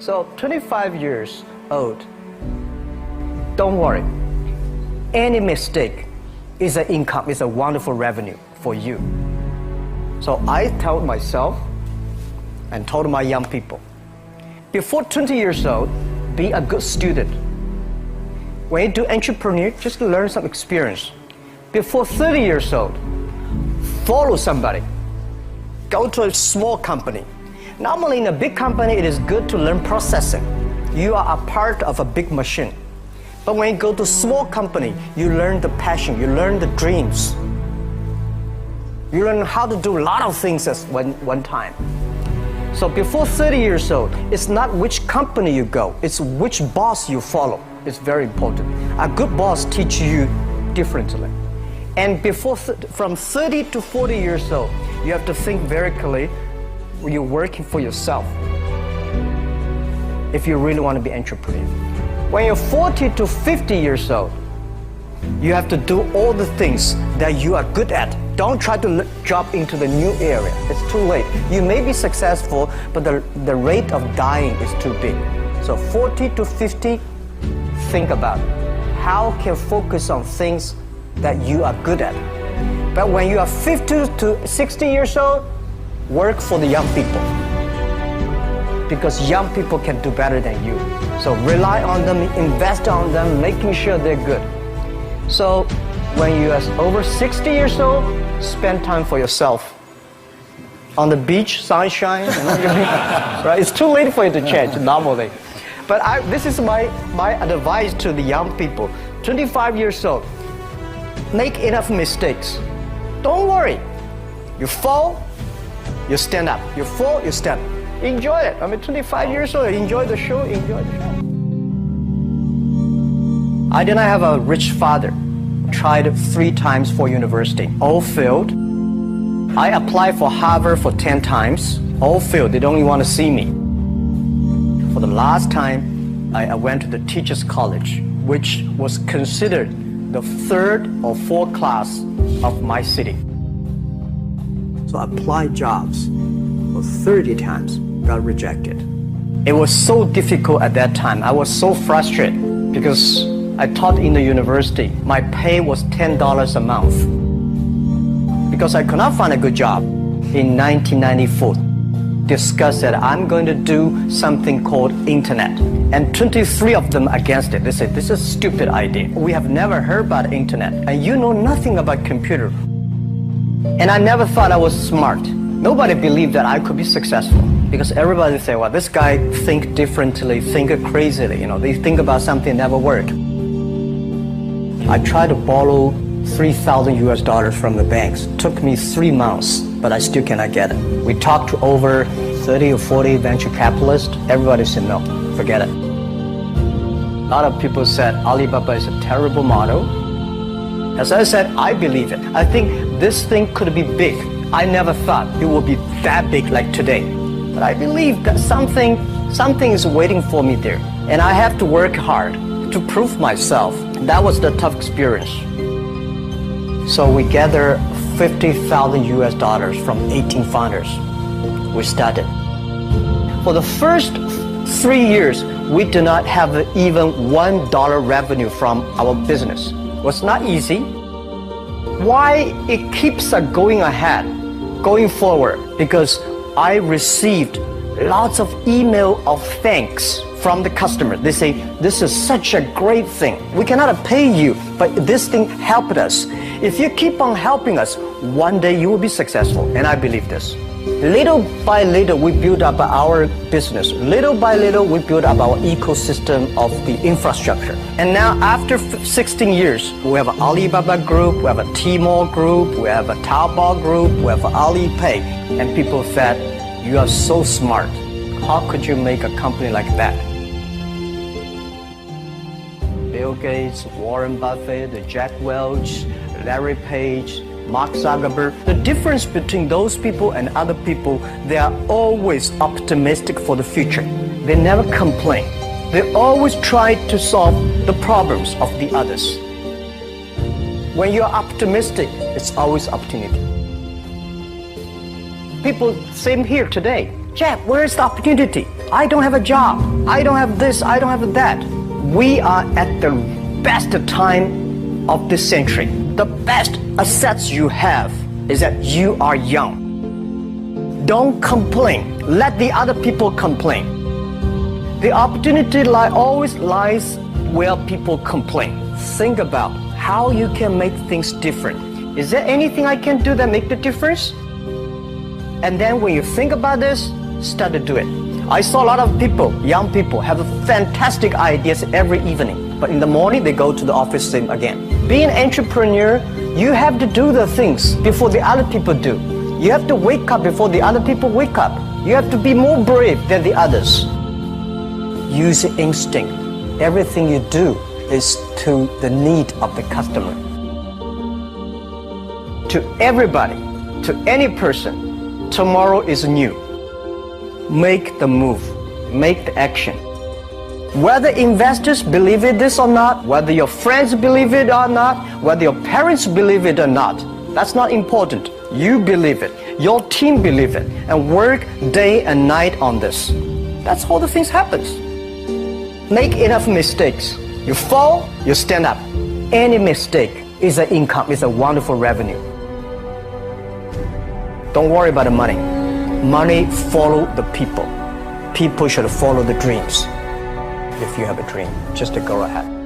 So 25 years old, don't worry. Any mistake is an income, is a wonderful revenue for you. So I told myself and told my young people, before 20 years old, be a good student. When you do entrepreneur, just learn some experience. Before 30 years old, follow somebody. Go to a small company. Normally in a big company, it is good to learn processing. You are a part of a big machine. But when you go to a small company, you learn the passion, you learn the dreams. You learn how to do a lot of things at one time. So before 30 years old, it's not which company you go, it's which boss you follow. It's very important. A good boss teaches you differently. And from 30 to 40 years old, you have to think very clearly. You're working for yourself if you really want to be an entrepreneur. When you're 40 to 50 years old, you have to do all the things that you are good at. Don't try to jump into the new area. It's too late. You may be successful, but the rate of dying is too big. So 40 to 50, think about how can focus on things that you are good at. But when you are 50 to 60 years old, work for the young people, because young people can do better than you. So rely on them, invest on them, making sure they're good. So when you are over 60 years old, spend time for yourself. On the beach, sunshine, right? It's too late for you to change normally. But this is my advice to the young people. 25 years old, make enough mistakes. Don't worry. You fall, you stand up. You fall, you stand up. Enjoy it. 25 years old, enjoy the show, enjoy the show. I did not have a rich father. Tried 3 times for university, all failed. I applied for Harvard for 10 times, all failed. They don't even want to see me. For the last time, I went to the teachers' college, which was considered the 3rd or 4th class of my city. So I applied jobs for 30 times, got rejected. It was so difficult at that time. I was so frustrated because I taught in the university. My pay was $10 a month. Because I could not find a good job. In 1994, discussed that I'm going to do something called internet. And 23 of them against it. They said, this is a stupid idea. We have never heard about internet. And you know nothing about computer. And I never thought I was smart. Nobody believed that I could be successful. Because everybody say, well, this guy think differently, think crazily. They think about something never worked. I tried to borrow $3,000 from the banks. Took me 3 months, but I still cannot get it. We talked to over 30 or 40 venture capitalists. Everybody said, no, forget it. A lot of people said Alibaba is a terrible model. As I said, I believe it. I think this thing could be big. I never thought it would be that big like today. But I believe that something is waiting for me there. And I have to work hard to prove myself. That was the tough experience. So we gathered $50,000 from 18 founders. We started. For the first 3 years, we did not have even $1 revenue from our business. It was not easy. Why it keeps going ahead, going forward? Because I received lots of email of thanks from the customer. They say, this is such a great thing. We cannot pay you, but this thing helped us. If you keep on helping us, one day you will be successful. And I believe this. Little by little, we build up our business. Little by little, we build up our ecosystem of the infrastructure. And now after 16 years, we have an Alibaba group, we have a Tmall group, we have a Taobao group, we have Alipay. And people said, you are so smart. How could you make a company like that? Bill Gates, Warren Buffett, Jack Welch, Larry Page, Mark Zuckerberg. The difference between those people and other people, they are always optimistic for the future. They never complain. They always try to solve the problems of the others. When you're optimistic, it's always opportunity. People, same here today. Jeff, where is the opportunity? I don't have a job. I don't have this. I don't have that. We are at the best time of this century. The best assets you have is that you are young. Don't complain. Let the other people complain. The opportunity always lies where people complain. Think about how you can make things different. Is there anything I can do that make the difference? And then when you think about this, start to do it. I saw a lot of people, young people, have fantastic ideas every evening. But in the morning, they go to the office same again. Being an entrepreneur, you have to do the things before the other people do. You have to wake up before the other people wake up. You have to be more brave than the others. Use instinct. Everything you do is to the need of the customer. To everybody, to any person, tomorrow is new. Make the move, make the action. Whether investors believe it this or not, whether your friends believe it or not, whether your parents believe it or not, that's not important. You believe it, your team believe it, and work day and night on this. That's how the things happens. Make enough mistakes. You fall, you stand up. Any mistake is an income, is a wonderful revenue. Don't worry about the money. Money follow the people. People should follow the dreams. If you have a dream, just to go ahead.